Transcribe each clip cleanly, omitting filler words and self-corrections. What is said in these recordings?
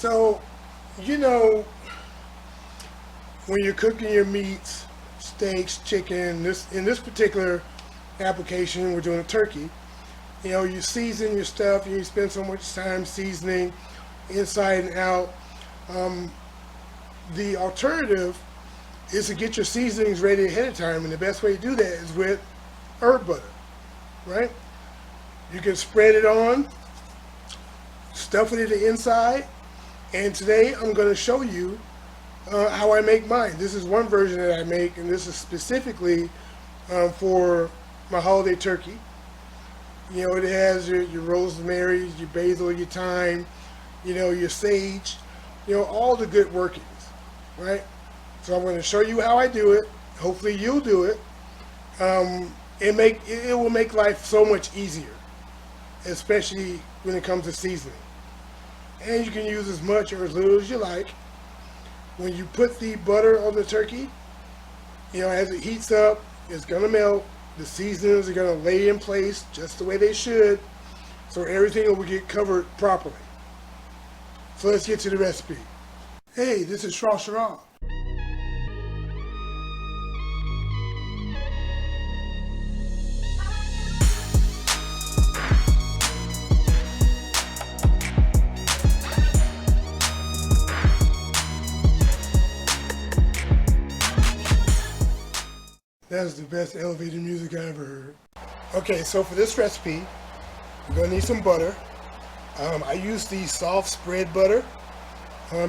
So, you know, when you're cooking your meats, steaks, chicken, this in this particular application, we're doing a turkey. You know, you season your stuff, and you spend so much time seasoning inside and out. Um, the alternative is to get your seasonings ready ahead of time, and the best way to do that is with herb butter, right? You can spread it on, stuff it in the inside, and today I'm going to show you how I make mine. This is one version that I make, and this is specifically for my holiday turkey. You know, it has your rosemary, your basil, your thyme, you know, your sage, you know, all the good workings, right? So I'm going to show you how I do it. Hopefully you'll do it. It will make life so much easier, especially when it comes to seasoning. And you can use as much or as little as you like. When you put the butter on the turkey, you know, as it heats up, it's going to melt. The seasonings are going to lay in place just the way they should, so everything will get covered properly. So let's get to the recipe. Hey, this is Shrashira. That's the best elevator music I ever heard. Okay, so for this recipe, we're gonna need some butter. I use the soft spread butter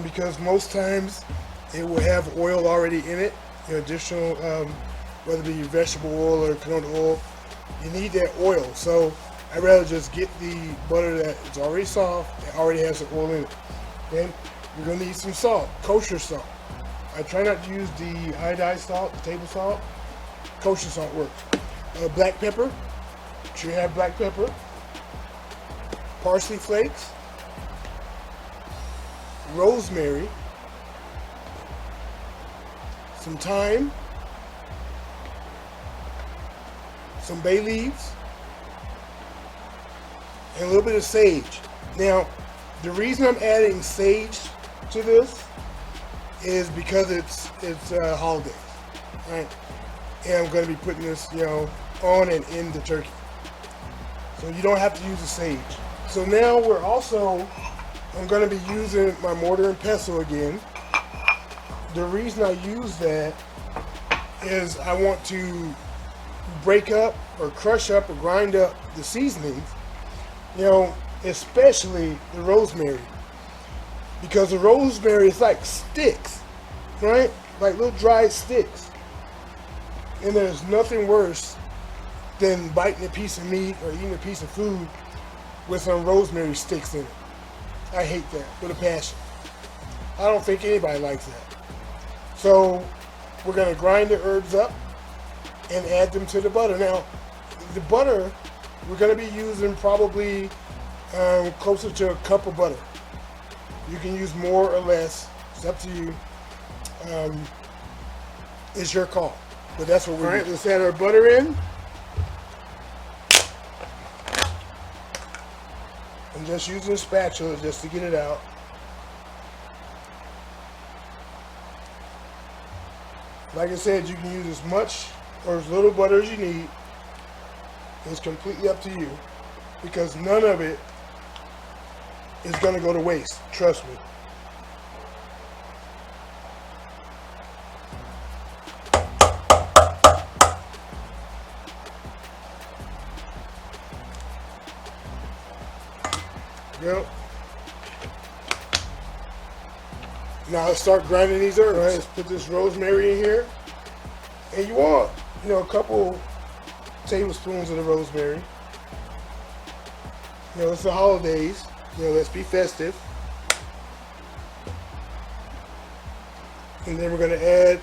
because most times it will have oil already in it. You know, additional, whether it be vegetable oil or canola oil, you need that oil. So I'd rather just get the butter that is already soft, that already has the oil in it. Then you're gonna need some salt, kosher salt. I try not to use the iodized salt, the table salt. Kosher salt works. Black pepper, make sure you have black pepper. Parsley flakes, rosemary, some thyme, some bay leaves, and a little bit of sage. Now, the reason I'm adding sage to this is because it's holidays, right? And I'm going to be putting this, you know, on and in the turkey. So you don't have to use the sage. So now I'm going to be using my mortar and pestle again. The reason I use that is I want to break up or crush up or grind up the seasonings, you know, especially the rosemary. Because the rosemary is like sticks, right? Like little dried sticks. And there's nothing worse than biting a piece of meat or eating a piece of food with some rosemary sticks in it. I hate that with a passion. I don't think anybody likes that. So we're going to grind the herbs up and add them to the butter. Now, the butter, we're going to be using probably closer to a cup of butter. You can use more or less. It's up to you. It's your call. But that's what we're doing. All right, let's add our butter in. I'm just using a spatula just to get it out. Like I said, you can use as much or as little butter as you need. It's completely up to you because none of it is going to go to waste. Trust me. Yep. Now let's start grinding these herbs. All right, let's put this rosemary in here. And you want, you know, a couple tablespoons of the rosemary. You know, it's the holidays. You know, let's be festive. And then we're going to add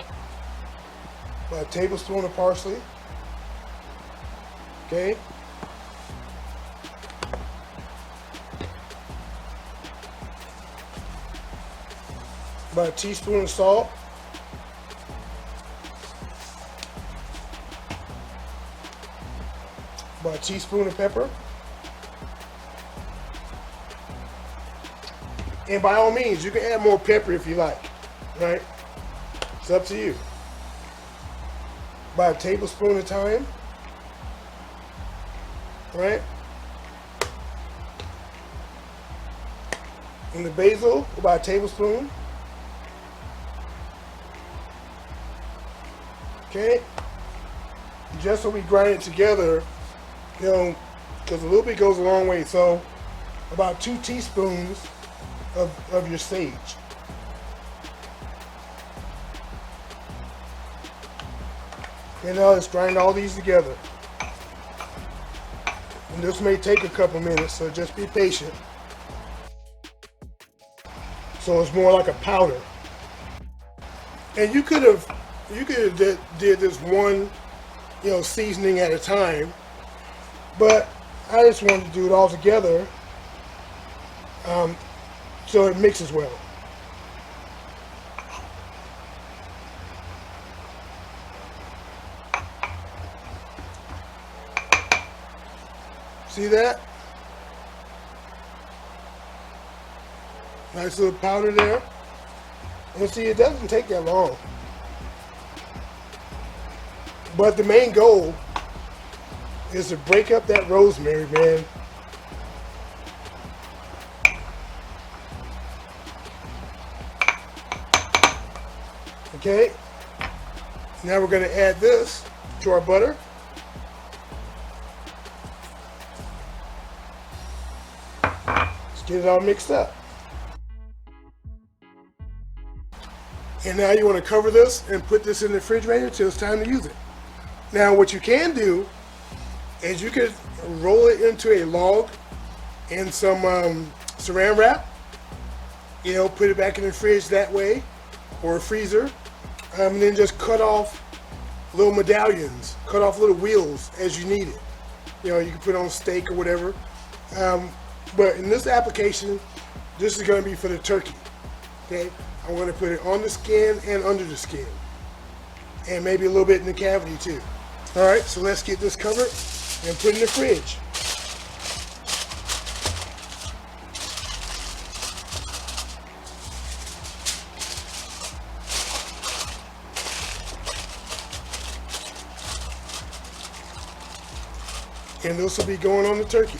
about a tablespoon of parsley. Okay. About a teaspoon of salt. About a teaspoon of pepper. And by all means, you can add more pepper if you like, right? It's up to you. About a tablespoon of thyme, right? And the basil, about a tablespoon. Okay? Just so we grind it together, you know, because a little bit goes a long way. So about 2 teaspoons of your sage. And now let's grind all these together. And this may take a couple minutes, so just be patient. So it's more like a powder. And you could have did this one, you know, seasoning at a time, but I just wanted to do it all together, so it mixes well. See that? Nice little powder there. And see, it doesn't take that long. But the main goal is to break up that rosemary, man. Okay? Now we're going to add this to our butter. Let's get it all mixed up. And now you want to cover this and put this in the refrigerator till it's time to use it. Now what you can do is you could roll it into a log and some saran wrap. You know, put it back in the fridge that way, or a freezer, and then just cut off little medallions, cut off little wheels as you need it. You know, you can put on steak or whatever. But in this application, this is going to be for the turkey. Okay, I'm going to put it on the skin and under the skin, and maybe a little bit in the cavity too. All right, so let's get this covered and put in the fridge. And this will be going on the turkey.